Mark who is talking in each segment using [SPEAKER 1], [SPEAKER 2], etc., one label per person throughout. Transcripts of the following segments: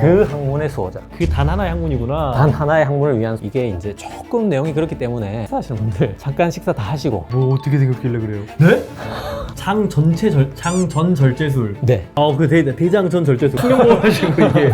[SPEAKER 1] 그 학문의 수호자.
[SPEAKER 2] 그게 단 하나의 학문이구나.
[SPEAKER 1] 단 하나의 학문을 위한 이게 이제 조금 내용이 그렇기 때문에 식사하시는 분들 잠깐 식사 다 하시고.
[SPEAKER 2] 뭐 어떻게 생겼길래 그래요? 네? 장 전 절제술.
[SPEAKER 1] 네.
[SPEAKER 2] 그 대장 전 절제술. 신경 하시고 이게.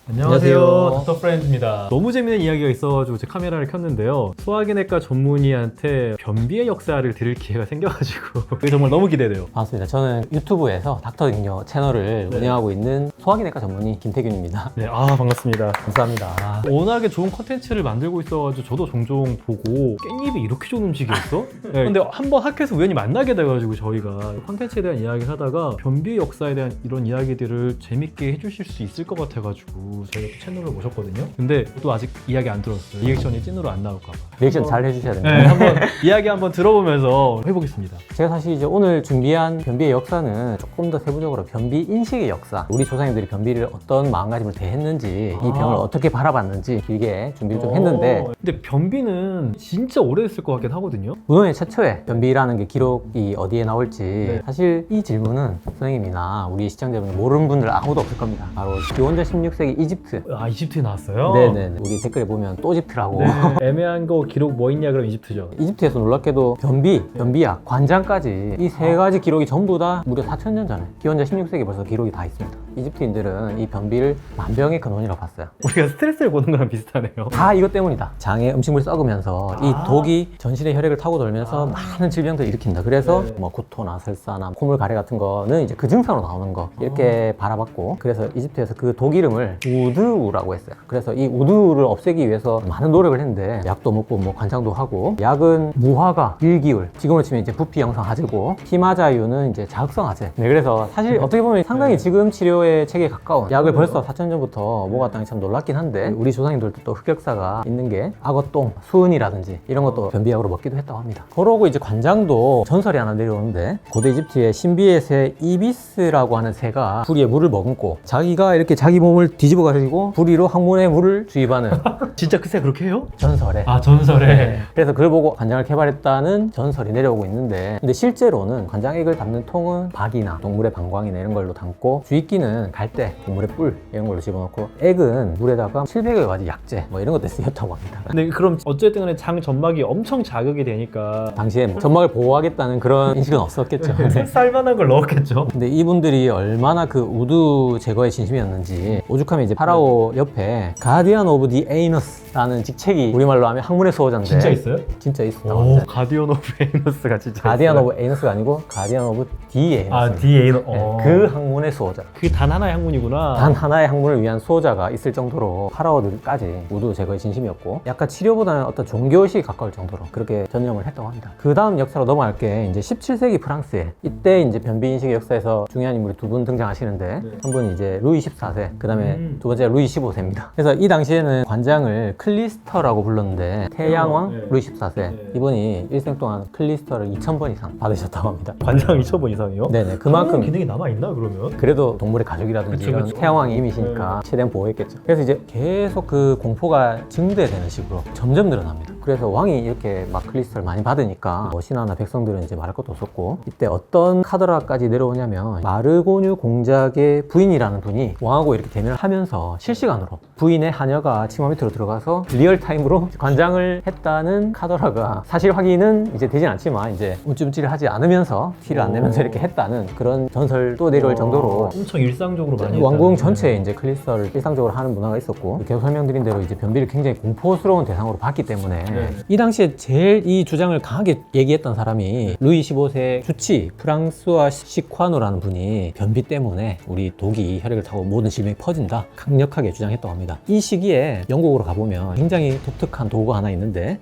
[SPEAKER 2] 안녕하세요. 닥터 프렌즈입니다. 너무 재밌는 이야기가 있어가지고 제 카메라를 켰는데요. 소화기내과 전문의한테 변비의 역사를 들을 기회가 생겨가지고 그게 정말 너무 기대돼요.
[SPEAKER 1] 반갑습니다. 저는 유튜브에서 닥터딩요 채널을 운영하고 있는 소화기내과 전문의 김태균입니다.
[SPEAKER 2] 네, 반갑습니다.
[SPEAKER 1] 감사합니다.
[SPEAKER 2] 워낙에 좋은 컨텐츠를 만들고 있어가지고 저도 종종 보고 깻잎이 이렇게 좋은 음식이었어? 네, 근데 한번 학회에서 우연히 만나게 돼가지고 저희가 컨텐츠에 대한 이야기를 하다가 변비의 역사에 대한 이런 이야기들을 재밌게 해주실 수 있을 것 같아가지고 저희가 또 채널을 모셨거든요. 근데 또 아직 이야기 안 들었어요. 리액션이 찐으로 안 나올까봐.
[SPEAKER 1] 리액션 잘 해주셔야 됩니다.
[SPEAKER 2] 네, 한번 이야기 한번 들어보면서 해보겠습니다.
[SPEAKER 1] 제가 사실 이제 오늘 준비한 변비의 역사는 조금 더 세부적으로 변비 인식의 역사, 우리 조상님들이 변비를 어떤 마음가짐을 대했는지, 이 병을 어떻게 바라봤는지 길게 준비를 좀 했는데,
[SPEAKER 2] 근데 변비는 진짜 오래됐을 것 같긴 하거든요.
[SPEAKER 1] 우리나라의 최초의 변비라는 게 기록이 어디에 나올지 사실 이 질문은 선생님이나 우리 시청자 여러분 모르는 분들 아무도 없을 겁니다. 바로 기원전 16세기 이집트.
[SPEAKER 2] 이집트에 나왔어요?
[SPEAKER 1] 네네. 우리 댓글에 보면 또 이집트라고.
[SPEAKER 2] 네. 애매한 거 기록 뭐 있냐 그럼 이집트죠.
[SPEAKER 1] 이집트에서 놀랍게도 변비, 변비약, 관장까지 이 세 가지 기록이 전부 다 무려 4,000년 전에 기원전 16세기 벌써 기록이 다 있습니다. 이집트인들은 이 변비를 만병의 근원이라고 봤어요.
[SPEAKER 2] 우리가 스트레스를 보는 거랑 비슷하네요.
[SPEAKER 1] 다 이것 때문이다. 장에 음식물이 썩으면서 이 독이 전신의 혈액을 타고 돌면서 많은 질병들을 일으킨다. 그래서 뭐 구토나 설사나 콧물 가래 같은 거는 이제 그 증상으로 나오는 거 이렇게 바라봤고, 그래서 이집트에서 그 독 이름을 우드우라고 했어요. 그래서 이 우드우를 없애기 위해서 많은 노력을 했는데 약도 먹고 뭐 관장도 하고, 약은 무화과, 일기울, 지금으로 치면 이제 부피 영상 하제고, 히마자유는 이제 자극성 하제. 네, 그래서 사실 어떻게 보면 상당히 지금 치료의 체계에 가까운 약을 벌써 4,000년 전부터 먹었다는 게 참 놀랍긴 한데, 우리 조상님들도 또 흑역사가 있는 게 악어똥, 수은이라든지 이런 것도 변비약으로 먹기도 했다고 합니다. 그러고 이제 관장도 전설이 하나 내려오는데, 고대 이집트의 신비의 새 이비스라고 하는 새가 부리에 물을 머금고 자기가 이렇게 자기 몸을 뒤집어 가지고 부리로 항문에 물을 주입하는
[SPEAKER 2] 진짜 그 새 그렇게 해요?
[SPEAKER 1] 전설에.
[SPEAKER 2] 전설에.
[SPEAKER 1] 네. 그래서 그걸 보고 관장을 개발했다는 전설이 내려오고 있는데, 근데 실제로는 관장액을 담는 통은 박이나 동물의 방광이나 이런 걸로 담고, 주입기는 갈대, 동물의 뿔 이런 걸로 집어넣고, 액은 물에다가 700여 가지 약재 뭐 이런 것들 쓰였다고 합니다.
[SPEAKER 2] 근데 그럼 어쨌든 간에 장 점막이 엄청 자극이 되니까
[SPEAKER 1] 당시에 뭐 점막을 보호하겠다는 그런 인식은 없었겠죠. 네.
[SPEAKER 2] 쌀만한 걸 넣었겠죠.
[SPEAKER 1] 근데 이분들이 얼마나 그 우두 제거에 진심이었는지, 오죽하면 이제 파라오 옆에 가디언 오브 디 에이너스라는 직책이 우리말로 하면 학문의 수호자인데,
[SPEAKER 2] 진짜 있어요?
[SPEAKER 1] 진짜 있었다고 합니다.
[SPEAKER 2] 가디언 오브 에이너스가 진짜
[SPEAKER 1] 가디언
[SPEAKER 2] 있어요?
[SPEAKER 1] 오브 에이너스가 아니고 가디언 오브 디 에이너스.
[SPEAKER 2] 디에이너.
[SPEAKER 1] 네, 그 학문의 수호자.
[SPEAKER 2] 그게 단 하나의 학문이구나.
[SPEAKER 1] 단 하나의 학문을 위한 수호자가 있을 정도로 파라오들까지 우두 제거에 진심이었고, 약간 치료보다는 어떤 종교의식에 가까울 정도로 그렇게 전념을 했다고 합니다. 그 다음 역사로 넘어갈 게 이제 17세기 프랑스에, 이때 이제 변비 인식의 역사에서 중요한 인물이 두 분 등장하시는데, 한 분이 이제 루이 14세, 그 다음에 두 번째가 루이 15세입니다. 그래서 이 당시에는 관장을 클리스터라고 불렀는데, 태양왕 루이 14세 이분이 일생 동안 클리스터를 2,000번 이상 받으셨다고 합니다.
[SPEAKER 2] 관장 2,000번 이상이요?
[SPEAKER 1] 네네, 그만큼
[SPEAKER 2] 기능이 남아있나 그러면?
[SPEAKER 1] 그래도 동물의 가족이라든지
[SPEAKER 2] 그쵸,
[SPEAKER 1] 이런
[SPEAKER 2] 그쵸.
[SPEAKER 1] 태양왕의 이미시니까 최대한 보호했겠죠. 그래서 이제 계속 그 공포가 증대되는 식으로 점점 늘어납니다. 그래서 왕이 이렇게 막 클리스터를 많이 받으니까 뭐 신하나 백성들은 이제 말할 것도 없었고, 이때 어떤 카더라까지 내려오냐면, 마르고뉴 공작의 부인이라는 분이 왕하고 이렇게 대면을 하면서 실시간으로 부인의 하녀가 치마 밑으로 들어가서 리얼타임으로 관장을 했다는 카더라가, 사실 확인은 이제 되진 않지만 이제 움찔움찔 하지 않으면서 티를 안 내면서 이렇게 했다는 그런 전설도 내려올 정도로
[SPEAKER 2] 엄청 일상적으로 많이
[SPEAKER 1] 왕궁
[SPEAKER 2] 했다는.
[SPEAKER 1] 전체에 이제 클리스터를 일상적으로 하는 문화가 있었고, 계속 설명드린 대로 이제 변비를 굉장히 공포스러운 대상으로 봤기 때문에 이 당시에 제일 이 주장을 강하게 얘기했던 사람이 루이 15세 주치 프랑스와 시ኳ노라는 분이 변비 때문에 우리 독이 혈액을 타고 모든 질병이 퍼진다 강력하게 주장했다고 합니다. 이 시기에 영국으로 가보면 굉장히 독특한 도구가 하나 있는데,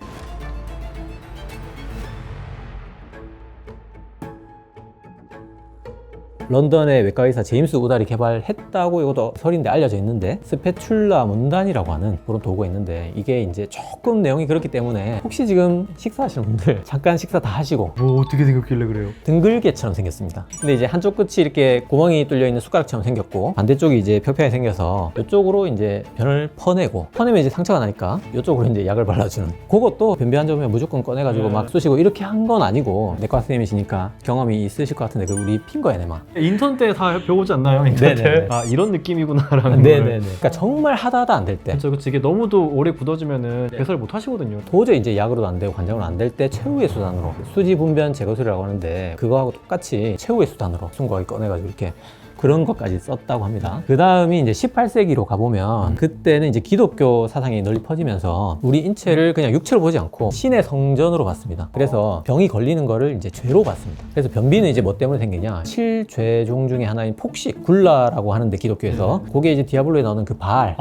[SPEAKER 1] 런던의 외과 의사 제임스 우달이 개발했다고 이것도 설인데 알려져 있는데, 스페출라 문단이라고 하는 그런 도구가 있는데, 이게 이제 조금 내용이 그렇기 때문에 혹시 지금 식사하시는 분들 잠깐 식사 다 하시고,
[SPEAKER 2] 뭐 어떻게 생겼길래 그래요?
[SPEAKER 1] 등글개처럼 생겼습니다. 근데 이제 한쪽 끝이 이렇게 구멍이 뚫려 있는 숟가락처럼 생겼고, 반대쪽이 이제 평평하게 생겨서 이쪽으로 이제 변을 퍼내면 이제 상처가 나니까 이쪽으로 이제 약을 발라주는, 그것도 변비 한 점에 무조건 꺼내가지고 막 쑤시고 이렇게 한 건 아니고, 내과 선생님이시니까 경험이 있으실 것 같은데, 그 우리 핑거 에네마
[SPEAKER 2] 인턴 때 다 배우지 않나요? 인턴 때?
[SPEAKER 1] 네네네.
[SPEAKER 2] 아 이런 느낌이구나라는
[SPEAKER 1] 네네네.
[SPEAKER 2] 걸.
[SPEAKER 1] 그러니까 정말 하다 안 될 때.
[SPEAKER 2] 그렇죠. 그치. 이게 너무도 오래 굳어지면은 배설 못 하시거든요.
[SPEAKER 1] 도저히 이제 약으로도 안 되고 관장으로 안 될 때 최후의 수단으로 수지 분변 제거술이라고 하는데 그거하고 똑같이 최후의 수단으로 숨구하기 꺼내가지고 이렇게 그런 것까지 썼다고 합니다. 그 다음이 이제 18세기로 가보면 그때는 이제 기독교 사상이 널리 퍼지면서 우리 인체를 그냥 육체로 보지 않고 신의 성전으로 봤습니다. 그래서 병이 걸리는 거를 이제 죄로 봤습니다. 그래서 변비는 이제 뭐 때문에 생기냐? 7죄종 중에 하나인 폭식, 굴라라고 하는데 기독교에서 그게 이제 디아블로에 나오는 그 바알.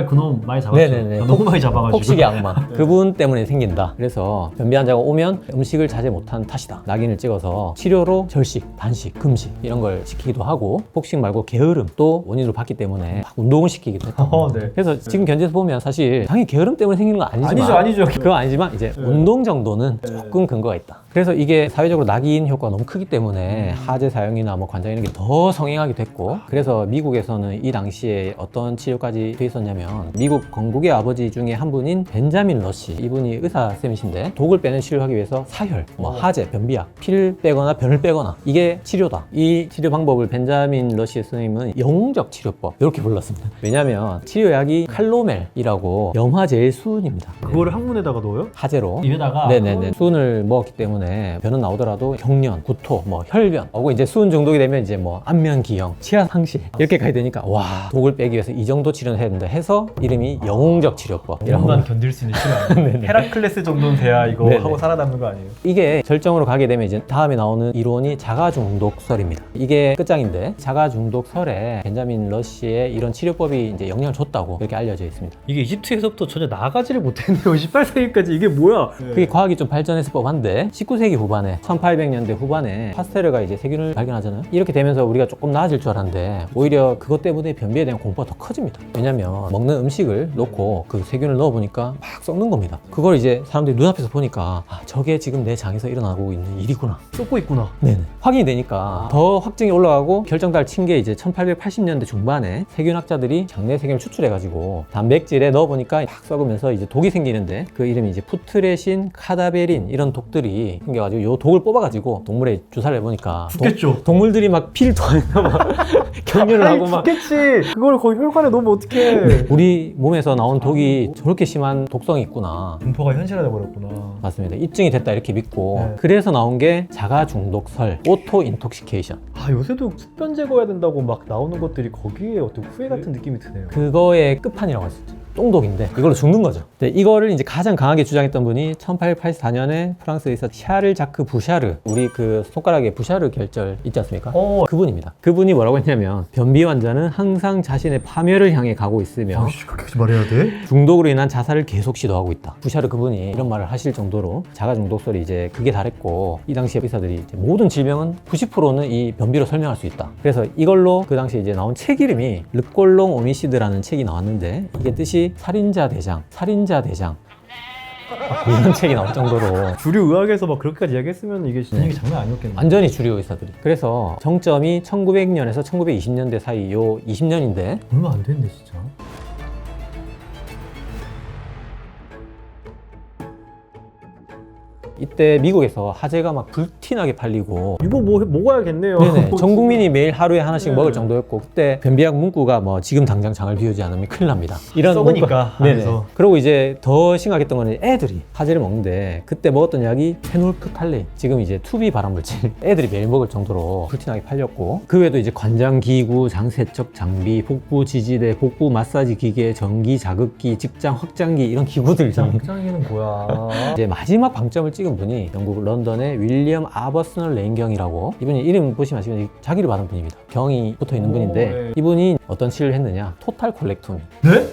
[SPEAKER 2] 그놈 많이 잡았죠.
[SPEAKER 1] 네네네.
[SPEAKER 2] 너무 많이 잡아가지고.
[SPEAKER 1] 폭식의 악마. 그분 때문에 생긴다. 그래서 변비 환자가 오면 음식을 자제 못한 탓이다. 낙인을 찍어서 치료로 절식, 단식, 금식 이런 걸 시키기도 하고 폭식 말고 게으름 또 원인으로 봤기 때문에 막 운동을 시키기도 했다.
[SPEAKER 2] 네.
[SPEAKER 1] 그래서 지금 견제에서 보면 사실 당연히 게으름 때문에 생기는 건 아니지만
[SPEAKER 2] 아니죠.
[SPEAKER 1] 그건 아니지만 이제 운동 정도는 조금 근거가 있다. 그래서 이게 사회적으로 낙인 효과가 너무 크기 때문에 하제 사용이나 뭐 관장 이런 게 더 성행하게 됐고 그래서 미국에서는 이 당시에 어떤 치료까지 돼 있었냐면 미국 건국의 아버지 중에 한 분인 벤자민 러시 이분이 의사쌤이신데 독을 빼는 치료를 하기 위해서 사혈, 뭐 하제, 변비약, 피를 빼거나 변을 빼거나 이게 치료다. 이 치료 방법을 벤자민 러시 선생님은 영웅적 치료법 이렇게 불렀습니다. 왜냐하면 치료약이 칼로멜이라고 염화제일 수은입니다.
[SPEAKER 2] 그거를 항문에다가 넣어요?
[SPEAKER 1] 하제로
[SPEAKER 2] 입에다가?
[SPEAKER 1] 네네네 수은을 먹었기 때문에 변은 나오더라도 경련, 구토, 뭐 혈변 하고 이제 수은 중독이 되면 이제 뭐 안면 기형, 치아 상실 이렇게 가야 되니까 와 독을 빼기 위해서 이 정도 치료는 해야 된다 해서 이름이 영웅적 치료법이라고
[SPEAKER 2] 영웅만 견딜 수 있는 치료 아니에요? 헤라클레스 정도는 돼야 이거
[SPEAKER 1] 네네.
[SPEAKER 2] 하고 살아남는 거 아니에요?
[SPEAKER 1] 이게 절정으로 가게 되면 이제 다음에 나오는 이론이 자가중독설입니다. 이게 끝장인데 자가중독설에 벤자민 러시의 이런 치료법이 이제 영향을 줬다고 이렇게 알려져 있습니다.
[SPEAKER 2] 이게 이집트에서부터 전혀 나가지를 못했네요. 18세기까지 이게 뭐야?
[SPEAKER 1] 그게 과학이 좀 발전했을 법한데 19세기 후반에 1800년대 후반에 파스테르가 이제 세균을 발견하잖아요. 이렇게 되면서 우리가 조금 나아질 줄 알았는데 오히려 그것 때문에 변비에 대한 공포가 더 커집니다. 왜냐면 먹는 음식을 놓고 그 세균을 넣어보니까 막 썩는 겁니다. 그걸 이제 사람들이 눈앞에서 보니까 아, 저게 지금 내 장에서 일어나고 있는 일이구나.
[SPEAKER 2] 쏟고 있구나.
[SPEAKER 1] 네네. 확인이 되니까 더 확증이 올라가고 결정타를 친 게 이제 1880년대 중반에 세균학자들이 장내 세균을 추출해가지고 단백질에 넣어보니까 막 썩으면서 이제 독이 생기는데 그 이름이 이제 푸트레신, 카다베린 이런 독들이 생겨가지고 요 독을 뽑아가지고 동물에 주사를 해보니까
[SPEAKER 2] 죽겠죠.
[SPEAKER 1] 동물들이 막 피를 토하면서 막 경련을 하고 막
[SPEAKER 2] 죽겠지. 그걸 거의 혈관에 넣으면 어떡해.
[SPEAKER 1] 우리 몸에서 나온 독이 저렇게 심한 독성이 있구나.
[SPEAKER 2] 공포가 현실화돼 버렸구나.
[SPEAKER 1] 맞습니다. 입증이 됐다 이렇게 믿고
[SPEAKER 2] 네.
[SPEAKER 1] 그래서 나온 게 자가중독설, 오토 인톡시케이션.
[SPEAKER 2] 아 요새도 숙변 제거해야 된다고 막 나오는 것들이 거기에 어떤 후회 같은 느낌이 드네요.
[SPEAKER 1] 그거의 끝판이라고 할 수 있죠. 똥독인데 이걸로 죽는 거죠. 근데 이거를 이제 가장 강하게 주장했던 분이 1884년에 프랑스 의사 샤를 자크 부샤르, 우리 그 손가락에 부샤르 결절 있지 않습니까? 그분입니다. 그분이 뭐라고 했냐면 변비 환자는 항상 자신의 파멸을 향해 가고 있으며
[SPEAKER 2] 그렇게 말해야 돼?
[SPEAKER 1] 중독으로 인한 자살을 계속 시도하고 있다. 부샤르 그분이 이런 말을 하실 정도로 자가중독설이 이제 그게 달했고 이 당시에 의사들이 이제 모든 질병은 90%는 이 변비로 설명할 수 있다. 그래서 이걸로 그 당시에 이제 나온 책 이름이 르꼴롱 오미시드라는 책이 나왔는데 이게 뜻이 살인자 대장 이런 책이 나올 정도로
[SPEAKER 2] 주류 의학에서 막 그렇게까지 이야기했으면 이게 분위기 장난 아니었겠네.
[SPEAKER 1] 완전히 주류 의사들이. 그래서 정점이 1900년에서 1920년대 사이 요 20년인데
[SPEAKER 2] 얼마 안 됐네 진짜.
[SPEAKER 1] 이때 미국에서 하재가 막 불티나게 팔리고
[SPEAKER 2] 이거 뭐 먹어야겠네요.
[SPEAKER 1] 네네. 전 국민이 매일 하루에 하나씩
[SPEAKER 2] 네.
[SPEAKER 1] 먹을 정도였고 그때 변비약 문구가 뭐 지금 당장 장을 비우지 않으면 큰일 납니다. 이런
[SPEAKER 2] 썩으니까
[SPEAKER 1] 네네.
[SPEAKER 2] 안에서.
[SPEAKER 1] 그리고 이제 더 심각했던 거는 애들이 하재를 먹는데 그때 먹었던 약이 페놀프탈레인 지금 이제 투비 발암물질 애들이 매일 먹을 정도로 불티나게 팔렸고 그 외에도 이제 관장 기구, 장세척 장비, 복부 지지대, 복부 마사지 기계, 전기 자극기, 직장 확장기 이런 기구들
[SPEAKER 2] 장기는 뭐야?
[SPEAKER 1] 이제 마지막 방점을 찍은 분이 영국 런던의 윌리엄 아버스널 레인경이라고 이분이 이름 보시면 아시겠지만 자기를 받은 분입니다. 경이 붙어 있는 분인데
[SPEAKER 2] 네.
[SPEAKER 1] 이분이 어떤 치료를 했느냐 토탈 콜렉토미
[SPEAKER 2] 네?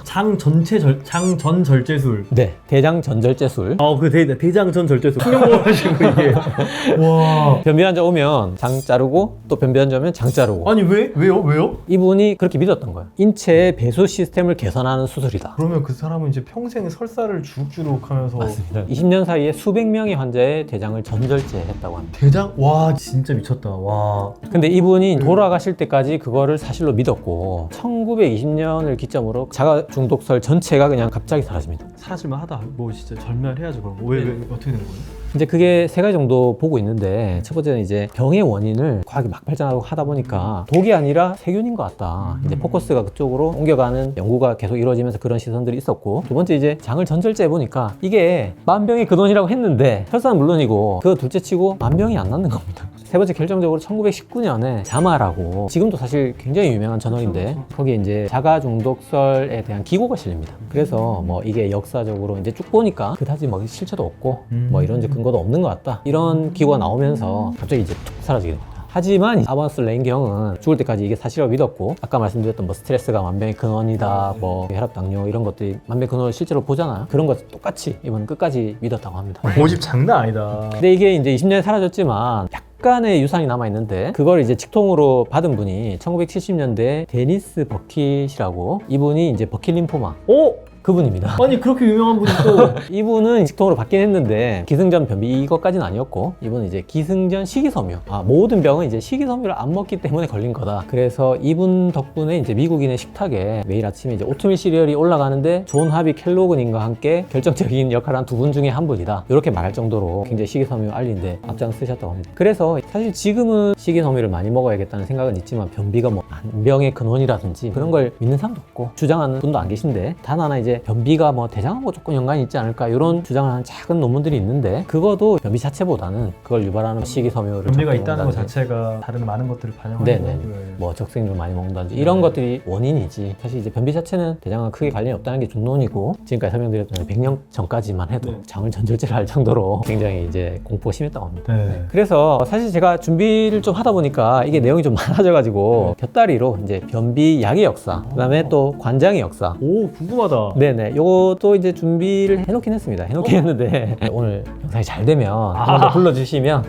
[SPEAKER 2] 장 전 절제술.
[SPEAKER 1] 네 대장 전절제술
[SPEAKER 2] 그 대장 전 절제술. 수명 먹어가지고 이게. 와.
[SPEAKER 1] 변비 환자 오면 장 자르고 또 변비 환자 오면 장 자르고
[SPEAKER 2] 아니 왜요?
[SPEAKER 1] 이분이 그렇게 믿었던 거예요. 인체의 배수 시스템을 개선하는 수술이다.
[SPEAKER 2] 그러면 그 사람은 이제 평생 설사를 주룩주룩 하면서.
[SPEAKER 1] 맞습니다. 20년 사이에 수백 명의 환자의 대장을 전절제했다고 합니다.
[SPEAKER 2] 대장? 와 진짜 미쳤다. 와.
[SPEAKER 1] 근데 이분이 돌아가실 때까지 그거를 사실로 믿었고 1920년을 기점으로 자가중독설 전체가 그냥 갑자기 사라집니다.
[SPEAKER 2] 사라질만 하다. 뭐 진짜 절멸해야죠 그럼. 왜 어떻게 되는 거예요?
[SPEAKER 1] 이제 그게 세 가지 정도 보고 있는데 첫 번째는 이제 병의 원인을 과학이 막 발전하고 하다 보니까 독이 아니라 세균인 것 같다. 이제 포커스가 그쪽으로 옮겨가는 연구가 계속 이루어지면서 그런 시선들이 있었고, 두 번째 이제 장을 전절제 해보니까 이게 만병의 근원이라고 했는데 혈사는 물론이고 그 둘째치고 만병이 안 낫는 겁니다. 세 번째 결정적으로 1919년에 자마라고 지금도 사실 굉장히 유명한 저널인데 거기에 이제 자가 중독설에 대한 기고가 실립니다. 그래서 뭐 이게 역사적으로 이제 쭉 보니까 그다지 뭐 실체도 없고 뭐 이런 이제 근거도 없는 것 같다. 이런 기고가 나오면서 갑자기 이제 툭 사라지게 됩니다. 하지만 아바스 레인경은 죽을 때까지 이게 사실이라고 믿었고, 아까 말씀드렸던 뭐 스트레스가 만병의 근원이다, 뭐 혈압, 당뇨 이런 것들이 만병의 근원을 실제로 보잖아요. 그런 것 똑같이 이번은 끝까지 믿었다고 합니다.
[SPEAKER 2] 모집 장난 아니다.
[SPEAKER 1] 근데 이게 이제 20년에 사라졌지만 약간의 유산이 남아있는데 그걸 이제 직통으로 받은 분이 1970년대 데니스 버킷이라고, 이분이 이제 버킷 림포마
[SPEAKER 2] 오!
[SPEAKER 1] 그분입니다.
[SPEAKER 2] 아니 그렇게 유명한 분이 또
[SPEAKER 1] 이분은 직통으로 받긴 했는데 기승전 변비 이것까지는 아니었고, 이분은 이제 기승전 식이섬유, 모든 병은 이제 식이섬유를 안 먹기 때문에 걸린 거다. 그래서 이분 덕분에 이제 미국인의 식탁에 매일 아침에 이제 오트밀 시리얼이 올라가는데 존 하비 켈로그님과 함께 결정적인 역할을 한 두 분 중에 한 분이다, 이렇게 말할 정도로 굉장히 식이섬유 알리는데 앞장서셨다고 합니다. 그래서 사실 지금은 식이섬유를 많이 먹어야겠다는 생각은 있지만 변비가 뭐 만병의 근원이라든지 그런 걸 믿는 사람도 없고 주장하는 분도 안 계신데, 단 하나 이제 변비가 뭐 대장하고 조금 연관이 있지 않을까 이런 주장을 하는 작은 논문들이 있는데, 그것도 변비 자체보다는 그걸 유발하는 식이섬유를
[SPEAKER 2] 변비가
[SPEAKER 1] 적게
[SPEAKER 2] 있다는 것
[SPEAKER 1] 먹는다든지,
[SPEAKER 2] 자체가 다른 많은 것들을 반영하는
[SPEAKER 1] 네네.
[SPEAKER 2] 거예요.
[SPEAKER 1] 뭐 적색률 많이 먹는다든지 이런 것들이 원인이지, 사실 이제 변비 자체는 대장과 크게 관련이 없다는 게 중론이고, 지금까지 설명드렸던 100년 전까지만 해도 장을 전절제를 할 정도로 굉장히 이제 공포가 심했다고 합니다.
[SPEAKER 2] 네.
[SPEAKER 1] 그래서 사실 제가 준비를 좀 하다 보니까 이게 내용이 좀 많아져가지고 곁다리로 이제 변비 약의 역사, 그다음에 또 관장의 역사,
[SPEAKER 2] 오 궁금하다.
[SPEAKER 1] 네네, 요것도 이제 준비를 해놓긴 했습니다. 해놓긴 했는데 오늘 영상이 잘 되면 한 번 더 불러주시면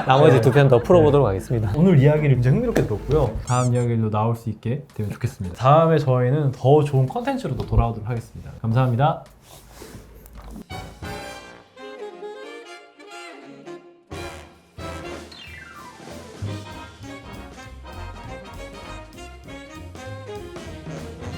[SPEAKER 1] 나머지 두 편 더 풀어보도록 하겠습니다.
[SPEAKER 2] 오늘 이야기를 굉장히 흥미롭게 들었고요. 다음 이야기도 나올 수 있게 되면 좋겠습니다. 다음에 저희는 더 좋은 컨텐츠로 또 돌아오도록 하겠습니다. 감사합니다.